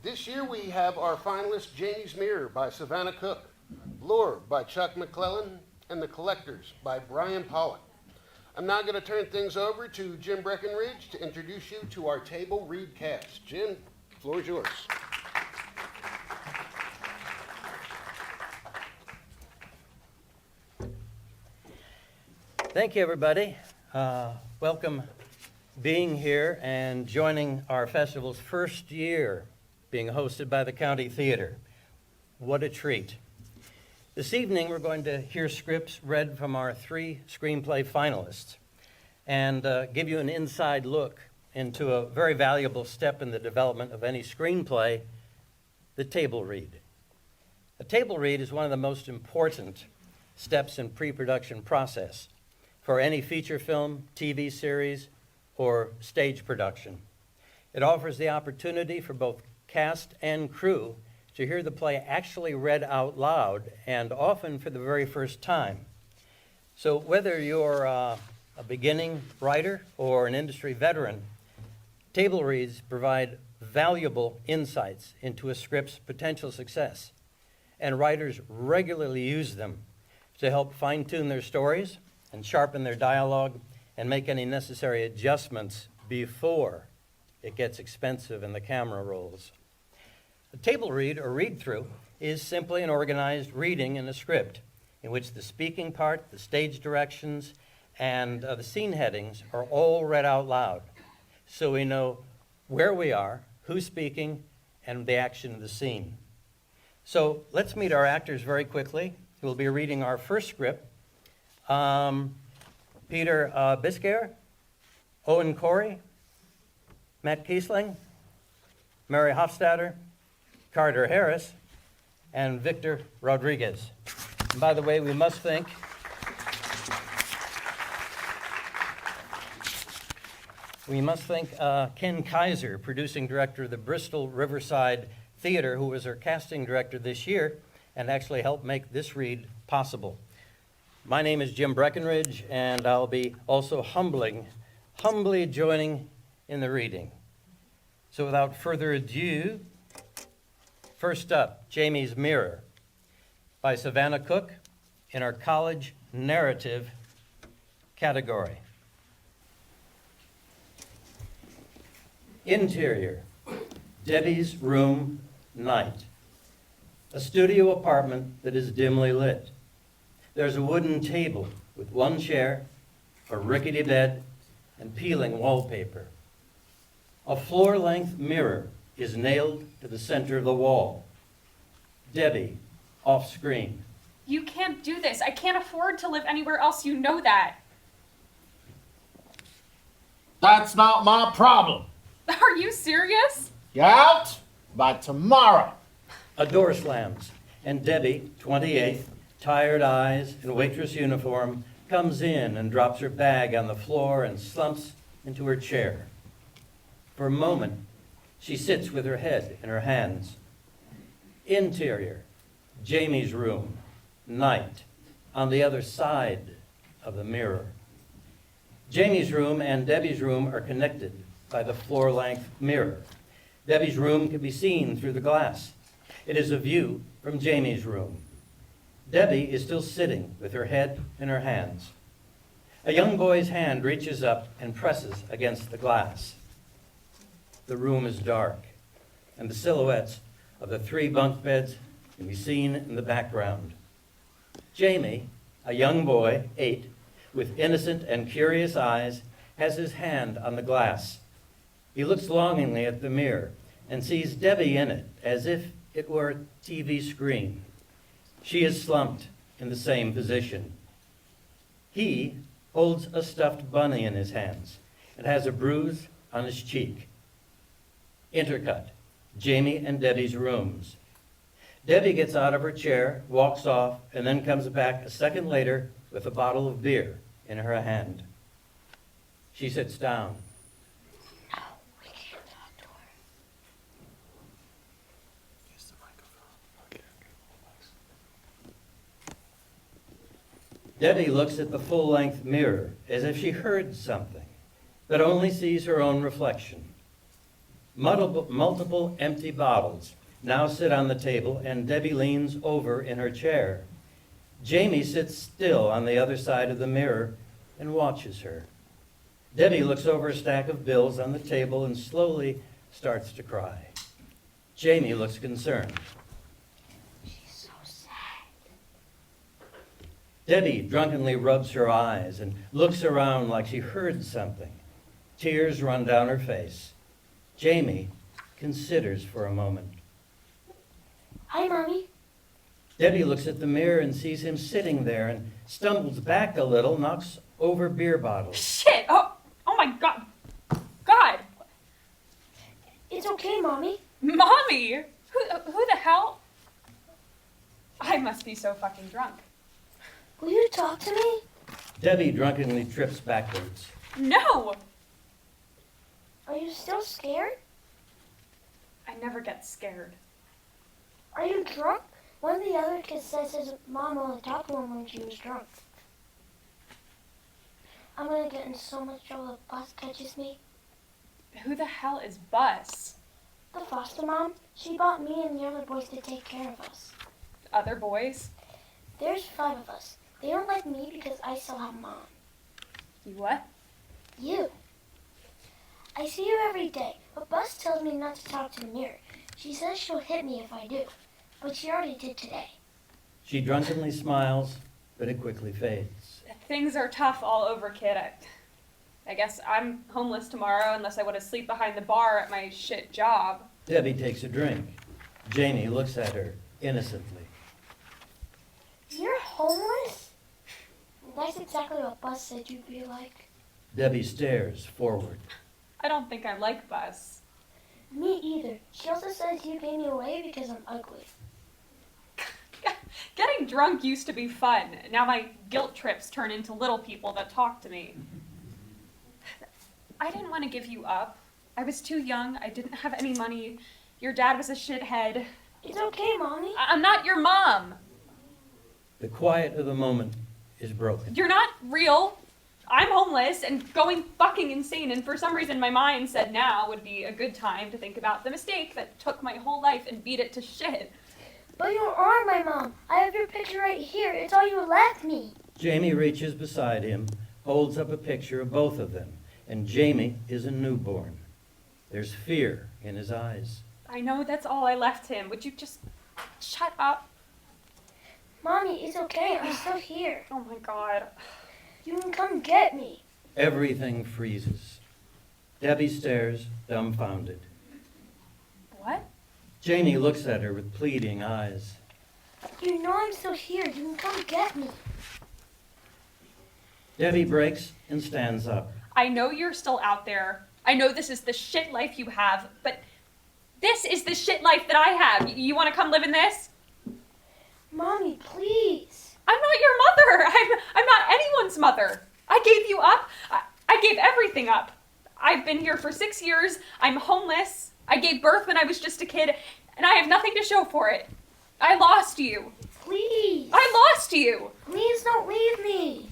This year we have our finalist Jamie's Mirror by Savannah Cook, Lure by Chuck McClellan, and The Collectors by Brian Pollock. I'm now going to turn things over to Jim Breckenridge to introduce you to our table read cast. Jim, the floor is yours. Thank you, everybody. Welcome being here and joining our festival's first year being hosted by the County Theater. What a treat. This evening, we're going to hear scripts read from our 3 screenplay finalists and give you an inside look into a very valuable step in the development of any screenplay, the table read. A table read is one of the most important steps in pre-production process for any feature film, TV series, or stage production. It offers the opportunity for both cast and crew to hear the play actually read out loud, and often for the very first time. So whether you're a beginning writer or an industry veteran, table reads provide valuable insights into a script's potential success, and writers regularly use them to help fine-tune their stories and sharpen their dialogue and make any necessary adjustments before it gets expensive and the camera rolls. A table read or read-through is simply an organized reading in a script in which the speaking part, the stage directions, and the scene headings are all read out loud, so we know where we are, who's speaking, and the action of the scene. So let's meet our actors very quickly. We'll be reading our first script. Peter Biscayr, Owen Corey, Matt Kiesling, Mary Hofstadter, Carter Harris, and Victor Rodriguez. And by the way, we must thank Ken Kaiser, producing director of the Bristol Riverside Theater, who was our casting director this year and actually helped make this read possible. My name is Jim Breckenridge, and I'll be also humbly joining in the reading. So without further ado, first up, Jamie's Mirror by Savannah Cook in our college narrative category. Interior, Debbie's room, night. A studio apartment that is dimly lit. There's a wooden table with one chair, a rickety bed, and peeling wallpaper. A floor-length mirror is nailed to the center of the wall. Debbie, off screen. You can't do this. I can't afford to live anywhere else. You know that. That's not my problem. Are you serious? You're out by tomorrow. A door slams, and Debbie, 28, tired eyes and waitress uniform, comes in and drops her bag on the floor and slumps into her chair. For a moment, she sits with her head in her hands. Interior, Jamie's room, night, on the other side of the mirror. Jamie's room and Debbie's room are connected by the floor-length mirror. Debbie's room can be seen through the glass. It is a view from Jamie's room. Debbie is still sitting with her head in her hands. A young boy's hand reaches up and presses against the glass. The room is dark, and the silhouettes of the 3 bunk beds can be seen in the background. Jamie, a young boy, 8, with innocent and curious eyes, has his hand on the glass. He looks longingly at the mirror and sees Debbie in it as if it were a TV screen. She is slumped in the same position. He holds a stuffed bunny in his hands and has a bruise on his cheek. Intercut, Jamie and Debbie's rooms. Debbie gets out of her chair, walks off, and then comes back a second later with a bottle of beer in her hand. She sits down. No, we can't outdoor. Use the microphone. Okay. Debbie looks at the full-length mirror as if she heard something, but only sees her own reflection. Multiple empty bottles now sit on the table, and Debbie leans over in her chair. Jamie sits still on the other side of the mirror and watches her. Debbie looks over a stack of bills on the table and slowly starts to cry. Jamie looks concerned. She's so sad. Debbie drunkenly rubs her eyes and looks around like she heard something. Tears run down her face. Jamie considers for a moment. Hi, Mommy. Debbie looks at the mirror and sees him sitting there and stumbles back a little, knocks over beer bottles. Shit! Oh my god! God! It's okay, Mommy. Mommy! Who the hell? I must be so fucking drunk. Will you talk to me? Debbie drunkenly trips backwards. No! Are you still scared? I never get scared. Are you drunk? One of the other kids says his mom only talked to him when she was drunk. I'm gonna get in so much trouble if Bus catches me. Who the hell is Bus? The foster mom, she bought me and the other boys to take care of us. Other boys? There's 5 of us. They don't like me because I still have mom. You what? You. I see you every day, but Bus tells me not to talk to the mirror. She says she'll hit me if I do, but she already did today. She drunkenly smiles, but it quickly fades. Things are tough all over, kid. I guess I'm homeless tomorrow unless I want to sleep behind the bar at my shit job. Debbie takes a drink. Jamie looks at her innocently. You're homeless? That's exactly what Bus said you'd be like. Debbie stares forward. I don't think I like Bus. Me either. She also says you gave me away because I'm ugly. Getting drunk used to be fun. Now my guilt trips turn into little people that talk to me. I didn't want to give you up. I was too young. I didn't have any money. Your dad was a shithead. It's okay, Mommy. I'm not your mom. The quiet of the moment is broken. You're not real. I'm homeless and going fucking insane, and for some reason my mind said now would be a good time to think about the mistake that took my whole life and beat it to shit. But you are my mom. I have your picture right here. It's all you left me. Jamie reaches beside him, holds up a picture of both of them, and Jamie is a newborn. There's fear in his eyes. I know that's all I left him. Would you just shut up? Mommy, it's okay. I'm still here. Oh my god. You can come get me. Everything freezes. Debbie stares, dumbfounded. What? Jamie looks at her with pleading eyes. You know I'm still here. You can come get me. Debbie breaks and stands up. I know you're still out there. I know this is the shit life you have, but this is the shit life that I have. You want to come live in this? Mommy, please. I'm not your mother. I'm not anyone's mother. I gave you up. I gave everything up. I've been here for 6 years. I'm homeless. I gave birth when I was just a kid, and I have nothing to show for it. I lost you. Please. I lost you. Please don't leave me.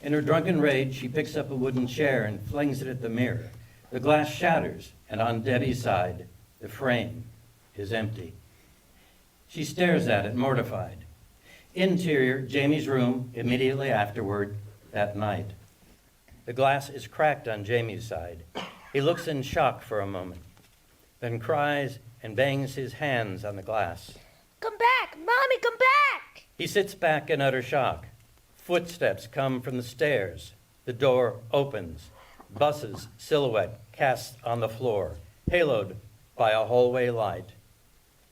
In her drunken rage, she picks up a wooden chair and flings it at the mirror. The glass shatters, and on Debbie's side, the frame is empty. She stares at it, mortified. Interior, Jamie's room, immediately afterward, that night. The glass is cracked on Jamie's side. He looks in shock for a moment, then cries and bangs his hands on the glass. Come back. Mommy, come back. He sits back in utter shock. Footsteps come from the stairs. The door opens. Bus's silhouette cast on the floor, haloed by a hallway light.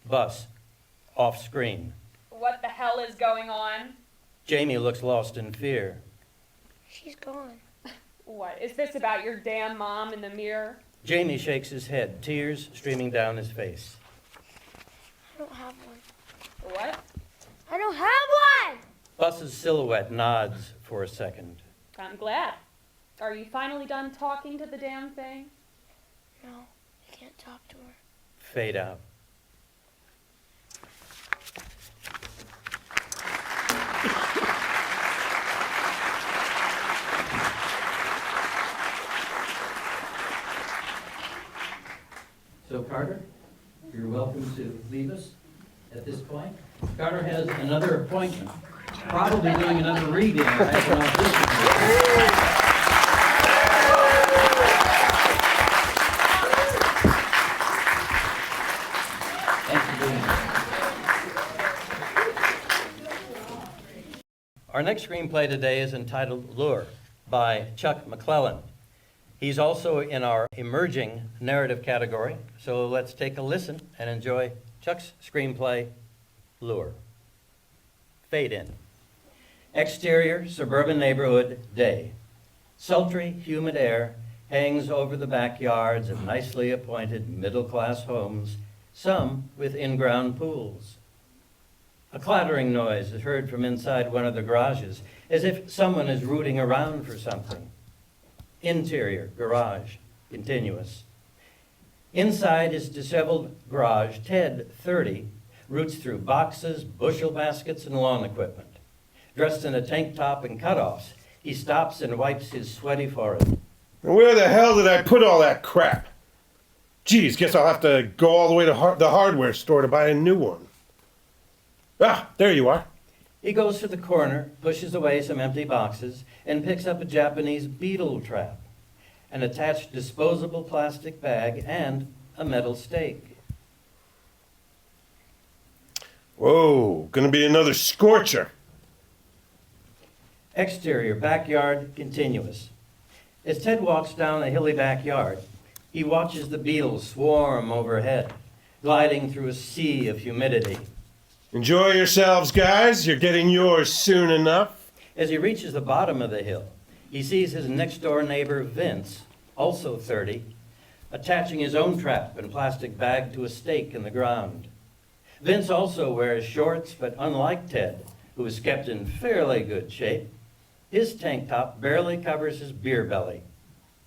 Bus, off screen. What the hell is going on? Jamie looks lost in fear. She's gone. What, is this about your damn mom in the mirror? Jamie shakes his head, tears streaming down his face. I don't have one. What? I don't have one. Bus's silhouette nods for a second. I'm glad. Are you finally done talking to the damn thing? No, I can't talk to her. Fade out. So Carter, you're welcome to leave us at this point. Carter has another appointment, probably doing another reading. I have an audition. Thanks for being here. Our next screenplay today is entitled Lure by Chuck McClellan. He's also in our emerging narrative category, so let's take a listen and enjoy Chuck's screenplay, Lure. Fade in. Exterior, suburban neighborhood, day. Sultry, humid air hangs over the backyards of nicely appointed middle-class homes, some with in-ground pools. A clattering noise is heard from inside one of the garages, as if someone is rooting around for something. Interior, garage, continuous. Inside his disheveled garage, Ted, 30, roots through boxes, bushel baskets, and lawn equipment. Dressed in a tank top and cutoffs, he stops and wipes his sweaty forehead. Where the hell did I put all that crap? Geez, guess I'll have to go all the way to the hardware store to buy a new one. Ah, there you are. He goes to the corner, pushes away some empty boxes, and picks up a Japanese beetle trap, an attached disposable plastic bag, and a metal stake. Whoa, gonna be another scorcher. Exterior, backyard, continuous. As Ted walks down the hilly backyard, he watches the beetles swarm overhead, gliding through a sea of humidity. Enjoy yourselves, guys. You're getting yours soon enough. As he reaches the bottom of the hill, he sees his next-door neighbor, Vince, also 30, attaching his own trap and plastic bag to a stake in the ground. Vince also wears shorts, but unlike Ted, who is kept in fairly good shape, his tank top barely covers his beer belly.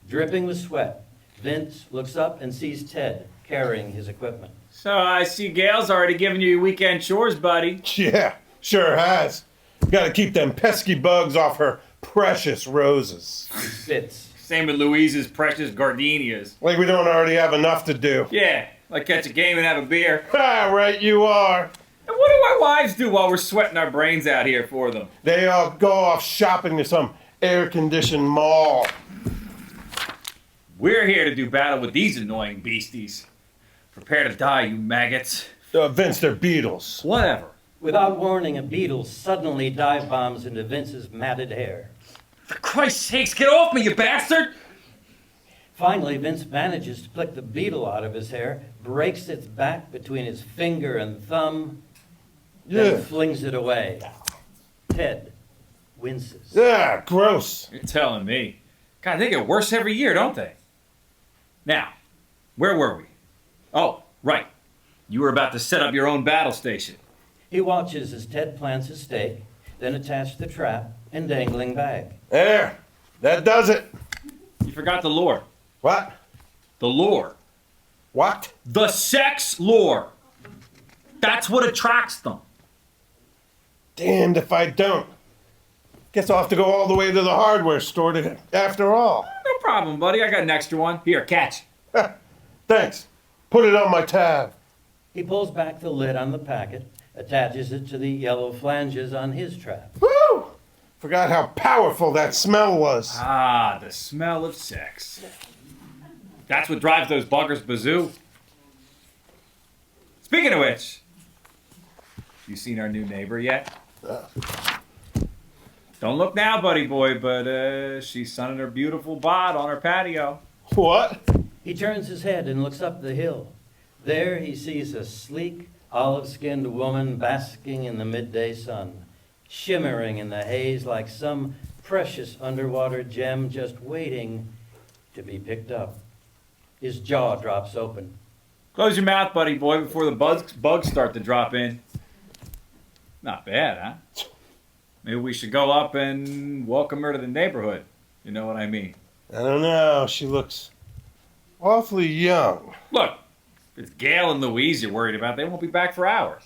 Dripping with sweat, Vince looks up and sees Ted carrying his equipment. So I see Gail's already giving you your weekend chores, buddy. Yeah, sure has. Gotta keep them pesky bugs off her precious roses. He spits. Same with Louise's precious gardenias. Like we don't already have enough to do. Yeah, like catch a game and have a beer. Ah, right you are. And what do our wives do while we're sweating our brains out here for them? They all go off shopping to some air-conditioned mall. We're here to do battle with these annoying beasties. Prepare to die, you maggots. Vince, they're beetles. Whatever. Without warning, a beetle suddenly dive bombs into Vince's matted hair. For Christ's sakes, get off me, you bastard! Finally, Vince manages to pluck the beetle out of his hair, breaks its back between his finger and thumb, then flings it away. Ted winces. Yeah, gross. You're telling me. God, they get worse every year, don't they? Now, where were we? Oh, right. You were about to set up your own battle station. He watches as Ted plants his stake, then attaches the trap and dangling bag. There, that does it. You forgot the lure. What? The lure. What? The sex lure. That's what attracts them. Damned if I don't. Guess I'll have to go all the way to the hardware store to after all. No problem, buddy. I got an extra one. Here, catch. Thanks. Put it on my tab. He pulls back the lid on the packet, attaches it to the yellow flanges on his trap. Woo! Forgot how powerful that smell was. Ah, the smell of sex. That's what drives those buggers bazoo. Speaking of which, you seen our new neighbor yet? Don't look now, buddy boy, but she's sunning her beautiful bod on her patio. What? He turns his head and looks up the hill. There he sees a sleek, olive-skinned woman basking in the midday sun, shimmering in the haze like some precious underwater gem just waiting to be picked up. His jaw drops open. Close your mouth, buddy boy, before the bugs start to drop in. Not bad, huh? Maybe we should go up and welcome her to the neighborhood. You know what I mean? I don't know. She looks awfully young. Look, if it's Gail and Louise you're worried about, they won't be back for hours.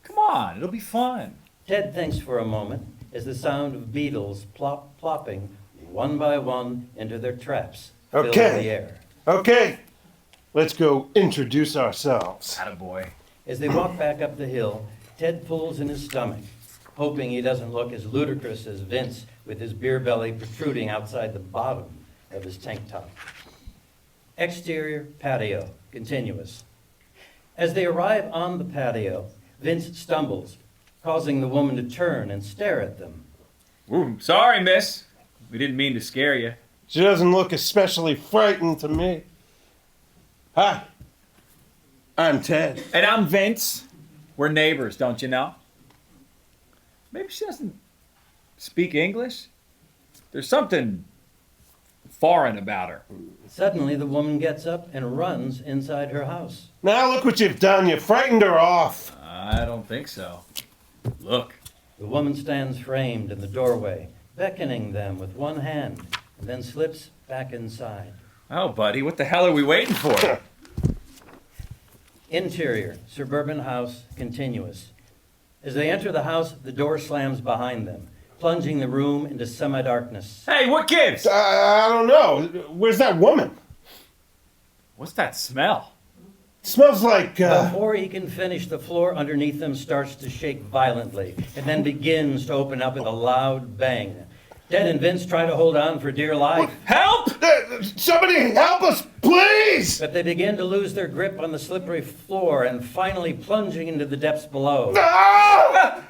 Come on, it'll be fun. Ted thinks for a moment as the sound of beetles plopping one by one into their traps fill the air. Okay. Let's go introduce ourselves. Attaboy. As they walk back up the hill, Ted pulls in his stomach, hoping he doesn't look as ludicrous as Vince with his beer belly protruding outside the bottom of his tank top. Exterior patio, continuous. As they arrive on the patio, Vince stumbles, causing the woman to turn and stare at them. Ooh, sorry, miss. We didn't mean to scare you. She doesn't look especially frightened to me. Hi, I'm Ted. And I'm Vince. We're neighbors, don't you know? Maybe she doesn't speak English. There's something foreign about her. Suddenly, the woman gets up and runs inside her house. Now look what you've done. You frightened her off. I don't think so. Look. The woman stands framed in the doorway, beckoning them with one hand, and then slips back inside. Oh, buddy, what the hell are we waiting for? Interior, suburban house, continuous. As they enter the house, the door slams behind them, plunging the room into semi-darkness. Hey, what gives? I don't know. Where's that woman? What's that smell? Smells like, Before he can finish, the floor underneath them starts to shake violently and then begins to open up with a loud bang. Ted and Vince try to hold on for dear life, Help! Somebody help us, please! but they begin to lose their grip on the slippery floor and finally plunging into the depths below. Ah!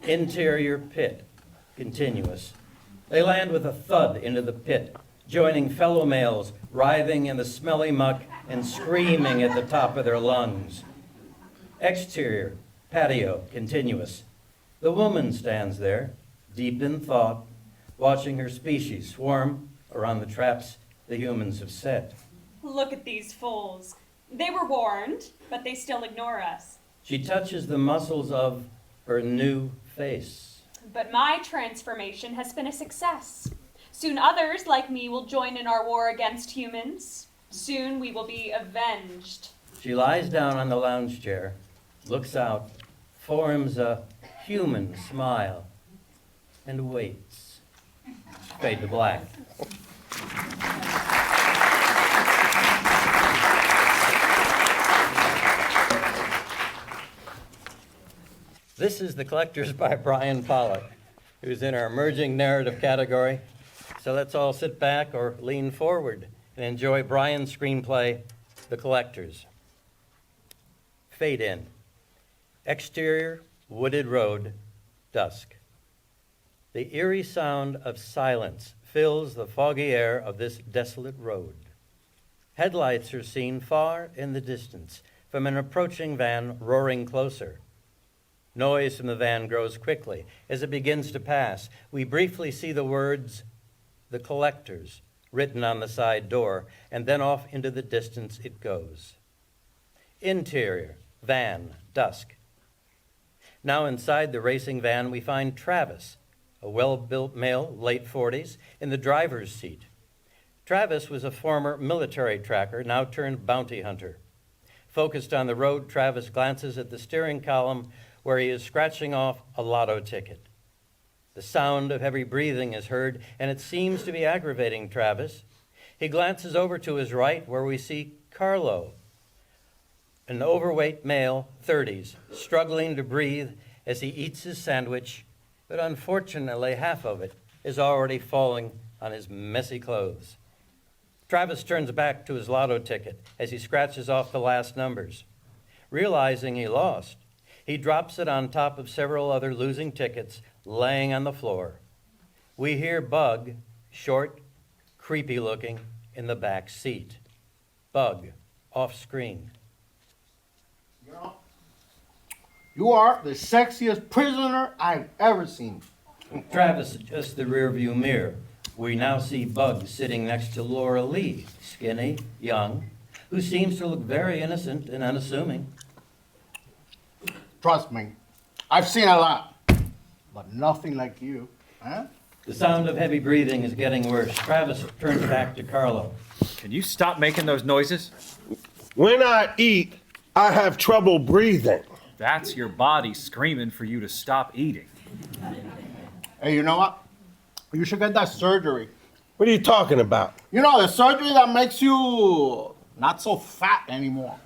Interior pit, continuous. They land with a thud into the pit, joining fellow males, writhing in the smelly muck and screaming at the top of their lungs. Exterior, patio, continuous. The woman stands there, deep in thought, watching her species swarm around the traps the humans have set. Look at these fools. They were warned, but they still ignore us. She touches the muscles of her new face. But my transformation has been a success. Soon others like me will join in our war against humans. Soon we will be avenged. She lies down on the lounge chair, looks out, forms a human smile, and waits. Fade to black. This is The Collectors by Brian Pollock, who's in our emerging narrative category. So let's all sit back or lean forward and enjoy Brian's screenplay, The Collectors. Fade in. Exterior, wooded road, dusk. The eerie sound of silence fills the foggy air of this desolate road. Headlights are seen far in the distance from an approaching van roaring closer. Noise from the van grows quickly. As it begins to pass, we briefly see the words, "The Collectors," written on the side door, and then off into the distance it goes. Interior, van, dusk. Now inside the racing van, we find Travis, a well-built male, late 40s, in the driver's seat. Travis was a former military tracker, now turned bounty hunter. Focused on the road, Travis glances at the steering column where he is scratching off a lotto ticket. The sound of heavy breathing is heard, and it seems to be aggravating Travis. He glances over to his right, where we see Carlo, an overweight male, 30s, struggling to breathe as he eats his sandwich, but unfortunately half of it is already falling on his messy clothes. Travis turns back to his lotto ticket as he scratches off the last numbers. Realizing he lost, he drops it on top of several other losing tickets laying on the floor. We hear Bug, short, creepy looking, in the back seat. Bug, off screen. You know, you are the sexiest prisoner I've ever seen. Travis adjusts the rearview mirror. We now see Bug sitting next to Laura Lee, skinny, young, who seems to look very innocent and unassuming. Trust me, I've seen a lot, but nothing like you, huh? The sound of heavy breathing is getting worse. Travis turns back to Carlo. Can you stop making those noises? When I eat, I have trouble breathing. That's your body screaming for you to stop eating. Hey, you know what? You should get that surgery. What are you talking about? You know, the surgery that makes you Not so fat anymore.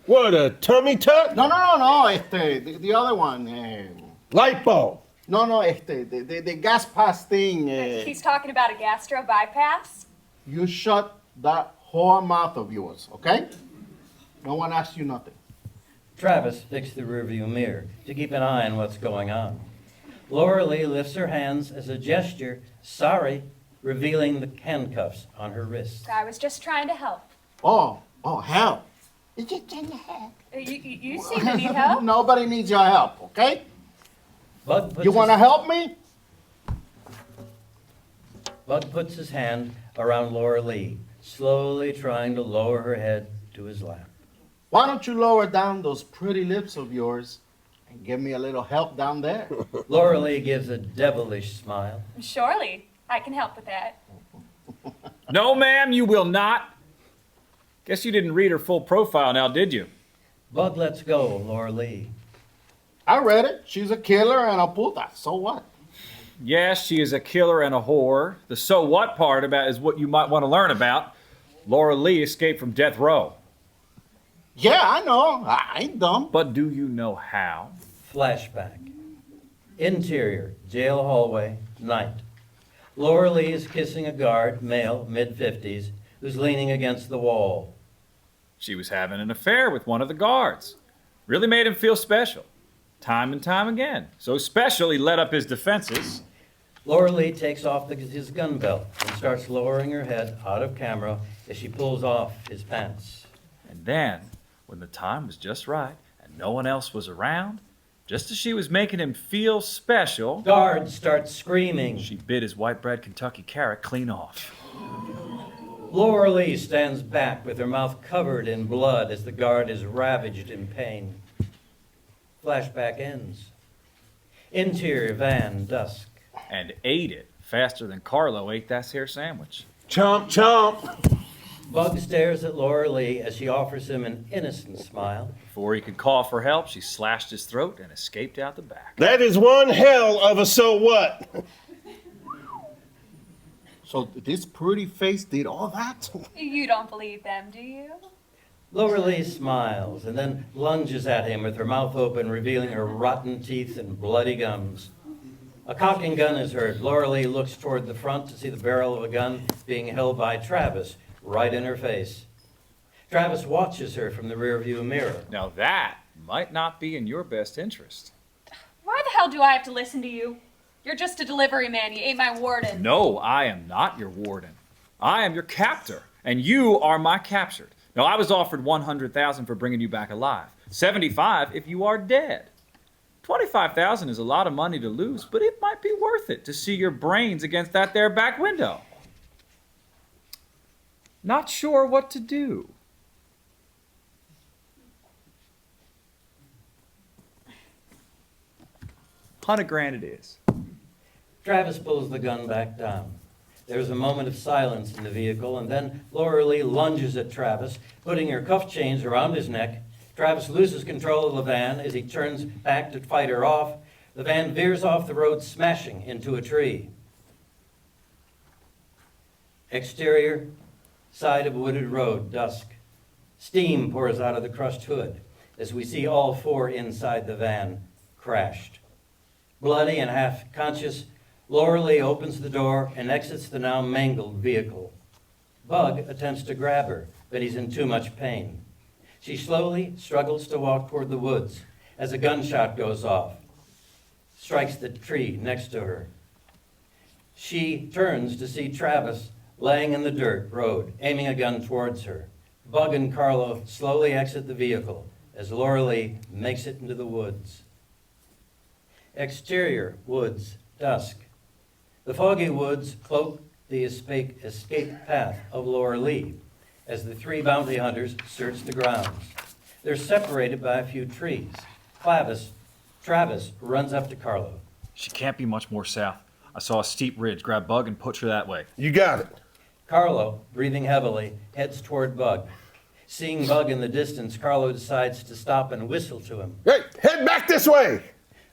What, a tummy tuck? No, the other one. Lipo. No, the gas pass thing. He's talking about a gastro bypass. You shut that whore mouth of yours, okay? No one asked you nothing. Travis fixed the rearview mirror to keep an eye on what's going on. Laura Lee lifts her hands as a gesture, sorry, revealing the handcuffs on her wrists. I was just trying to help. Oh, hell. It's just trying to help. You seem to need help. Nobody needs your help, okay? Bug puts You want to his- help me? Bug puts his hand around Laura Lee, slowly trying to lower her head to his lap. Why don't you lower down those pretty lips of yours and give me a little help down there? Laura Lee gives a devilish smile. Surely, I can help with that. No, ma'am, you will not. Guess you didn't read her full profile now, did you? Bug lets go of Laura Lee. I read it. She's a killer and a puta. So what? Yes, she is a killer and a whore. The so what part about is what you might want to learn about. Laura Lee escaped from death row. Yeah, I know. I ain't dumb. But do you know how? Flashback. Interior, jail hallway, night. Laura Lee is kissing a guard, male, mid-50s, who's leaning against the wall. She was having an affair with one of the guards. Really made him feel special. Time and time again. So special he let up his defenses. Laura Lee takes off his gun belt and starts lowering her head out of camera as she pulls off his pants. And then, when the time was just right and no one else was around, just as she was making him feel special, Guard starts screaming. she bit his white bread Kentucky carrot clean off. Laura Lee stands back with her mouth covered in blood as the guard is ravaged in pain. Flashback ends. Interior van, dusk. And ate it faster than Carlo ate that here sandwich. Chomp, chomp. Bug stares at Laura Lee as she offers him an innocent smile. Before he could call for help, she slashed his throat and escaped out the back. That is one hell of a so what. So this pretty face did all that? You don't believe them, do you? Laura Lee smiles and then lunges at him with her mouth open, revealing her rotten teeth and bloody gums. A cocking gun is heard. Laura Lee looks toward the front to see the barrel of a gun being held by Travis, right in her face. Travis watches her from the rearview mirror. Now that might not be in your best interest. Why the hell do I have to listen to you? You're just a delivery man. You ain't my warden. No, I am not your warden. I am your captor, and you are my captured. Now, I was offered $100,000 for bringing you back alive. $75,000 if you are dead. $25,000 is a lot of money to lose, but it might be worth it to see your brains against that there back window. Not sure what to do. $100,000 it is. Travis pulls the gun back down. There's a moment of silence in the vehicle, and then Laura Lee lunges at Travis, putting her cuff chains around his neck. Travis loses control of the van as he turns back to fight her off. The van veers off the road, smashing into a tree. Exterior, side of wooded road, dusk. Steam pours out of the crushed hood as we see all four inside the van, crashed. Bloody and half conscious, Laura Lee opens the door and exits the now mangled vehicle. Bug attempts to grab her, but he's in too much pain. She slowly struggles to walk toward the woods as a gunshot goes off, strikes the tree next to her. She turns to see Travis laying in the dirt road, aiming a gun towards her. Bug and Carlo slowly exit the vehicle as Laura Lee makes it into the woods. Exterior, woods, dusk. The foggy woods cloak the escape path of Laura Lee as the three bounty hunters search the grounds. They're separated by a few trees. Travis runs up to Carlo. She can't be much more south. I saw a steep ridge. Grab Bug and push her that way. You got it. Carlo, breathing heavily, heads toward Bug. Seeing Bug in the distance, Carlo decides to stop and whistle to him. Hey, head back this way.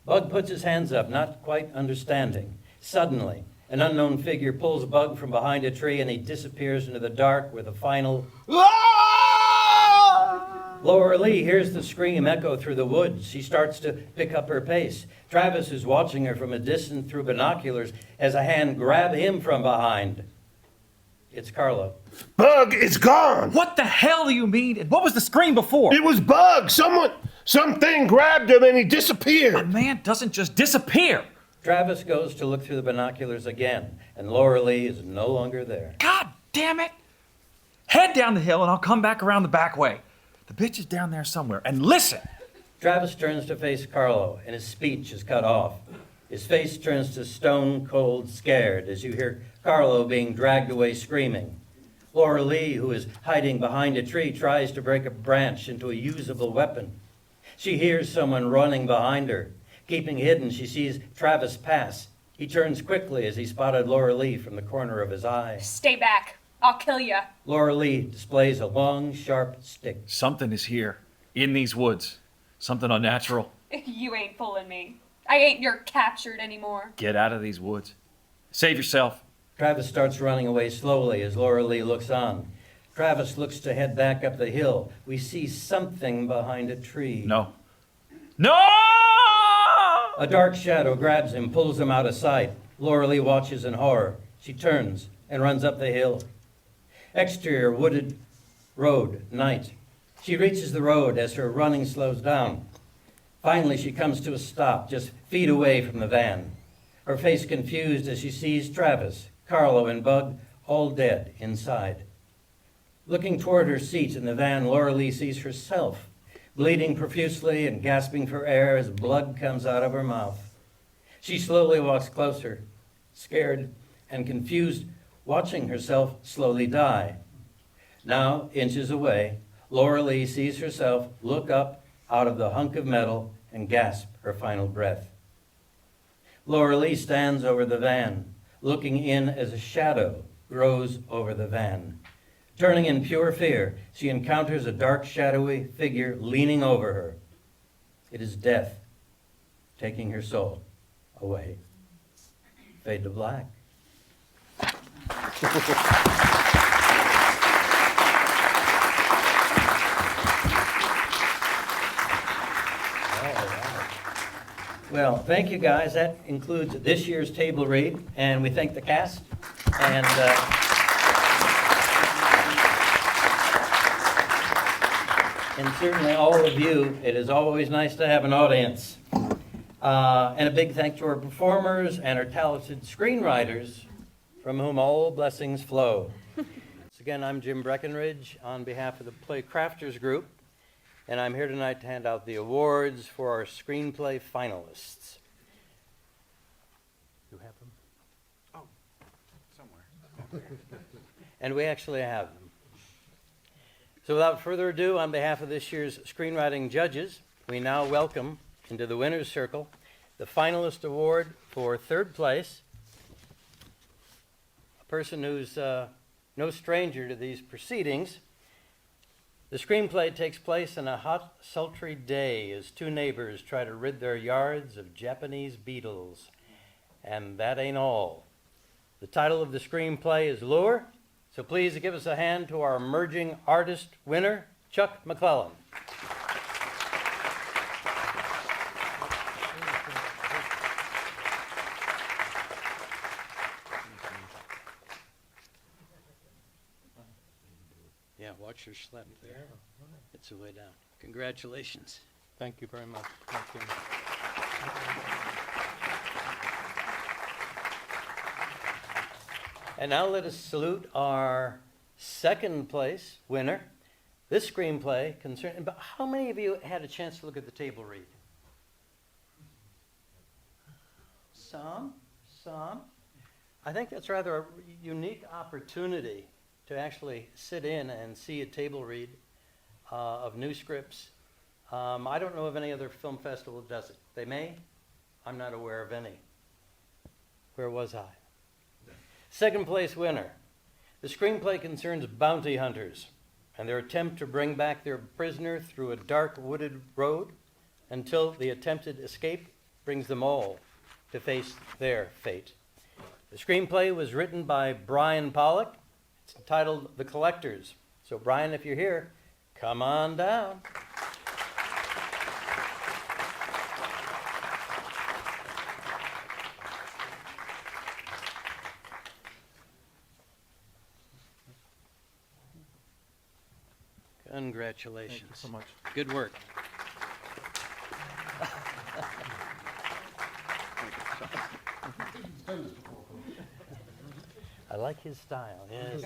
Bug puts his hands up, not quite understanding. Suddenly, An unknown figure pulls Bug from behind a tree and he disappears into the dark with a final... Laura Lee hears the scream echo through the woods. She starts to pick up her pace. Travis is watching her from a distance through binoculars as a hand grabs him from behind. It's Carlo. Bug is gone. What the hell do you mean? And what was the scream before? It was Bug. Something grabbed him and he A disappeared. man doesn't just disappear. Travis goes to look through the binoculars again, and Laura Lee is no longer there. God damn it! Head down the hill and I'll come back around the back way. The bitch is down there somewhere. And listen! Travis turns to face Carlo, and his speech is cut off. His face turns to stone cold scared as you hear Carlo being dragged away screaming. Laura Lee, who is hiding behind a tree, tries to break a branch into a usable weapon. She hears someone running behind her. Keeping hidden, she sees Travis pass. He turns quickly as he spotted Laura Lee from the corner of his eye. Stay back. I'll kill you. Laura Lee displays a long, sharp stick. Something is here, in these woods. Something unnatural. You ain't fooling me. I ain't your captured anymore. Get out of these woods. Save yourself. Travis starts running away slowly as Laura Lee looks on. Travis looks to head back up the hill. We see something behind a tree. No. No! A dark shadow grabs him, pulls him out of sight. Laura Lee watches in horror. She turns and runs up the hill. Exterior wooded road, night. She reaches the road as her running slows down. Finally, she comes to a stop, just feet away from the van. Her face confused as she sees Travis, Carlo, and Bug all dead inside. Looking toward her seat in the van, Laura Lee sees herself, bleeding profusely and gasping for air as blood comes out of her mouth. She slowly walks closer, scared and confused, watching herself slowly die. Now, inches away, Laura Lee sees herself look up out of the hunk of metal and gasp her final breath. Laura Lee stands over the van, looking in as a shadow grows over the van. Turning in pure fear, she encounters a dark, shadowy figure leaning over her. It is death, taking her soul away. Fade to black. Well, thank you guys. That includes this year's table read, and we thank the cast. And certainly all of you. It is always nice to have an audience. And a big thanks to our performers and our talented screenwriters, from whom all blessings flow. Once again, I'm Jim Breckenridge on behalf of the Play Crafters Group, and I'm here tonight to hand out the awards for our screenplay finalists. You have them? Oh, somewhere. And we actually have them. So without further ado, on behalf of this year's screenwriting judges, we now welcome into the winner's circle the finalist award for third place, a person who's no stranger to these proceedings. The screenplay takes place on a hot, sultry day as two neighbors try to rid their yards of Japanese beetles. And that ain't all. The title of the screenplay is Lure, so please give us a hand to our emerging artist winner, Chuck McClellan. Yeah, watch your slip there. It's the way down. Congratulations. Thank you very much. Thank you. And now let us salute our second place winner. This screenplay concerned, but how many of you had a chance to look at the table read? Some. I think that's rather a unique opportunity to actually sit in and see a table read of new scripts. I don't know of any other film festival that does it. They may. I'm not aware of any. Where was I? Second place winner. The screenplay concerns bounty hunters and their attempt to bring back their prisoner through a dark wooded road until the attempted escape brings them all to face their fate. The screenplay was written by Brian Pollock. It's entitled The Collectors. So Brian, if you're here, come on down. Congratulations. Thank you so much. Good work. I like his style, yes.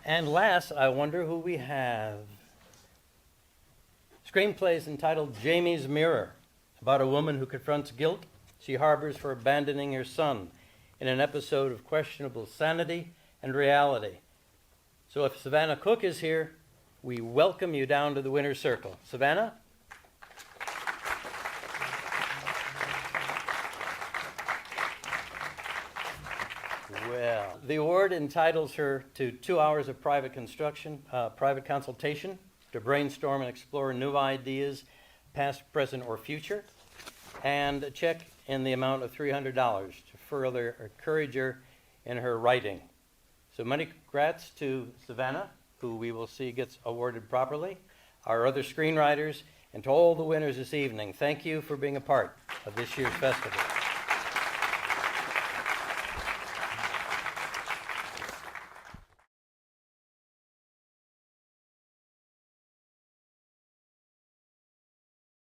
And last, I wonder who we have. Screenplay is entitled Jamie's Mirror, about a woman who confronts guilt she harbors for abandoning her son in an episode of questionable sanity and reality. So if Savannah Cook is here, we welcome you down to the winner's circle. Savannah? Well, the award entitles her to 2 hours of private consultation to brainstorm and explore new ideas, past, present, or future, and a check in the amount of $300 to further encourage her in her writing. So many congrats to Savannah, who we will see gets awarded properly, our other screenwriters, and to all the winners this evening. Thank you for being a part of this year's festival.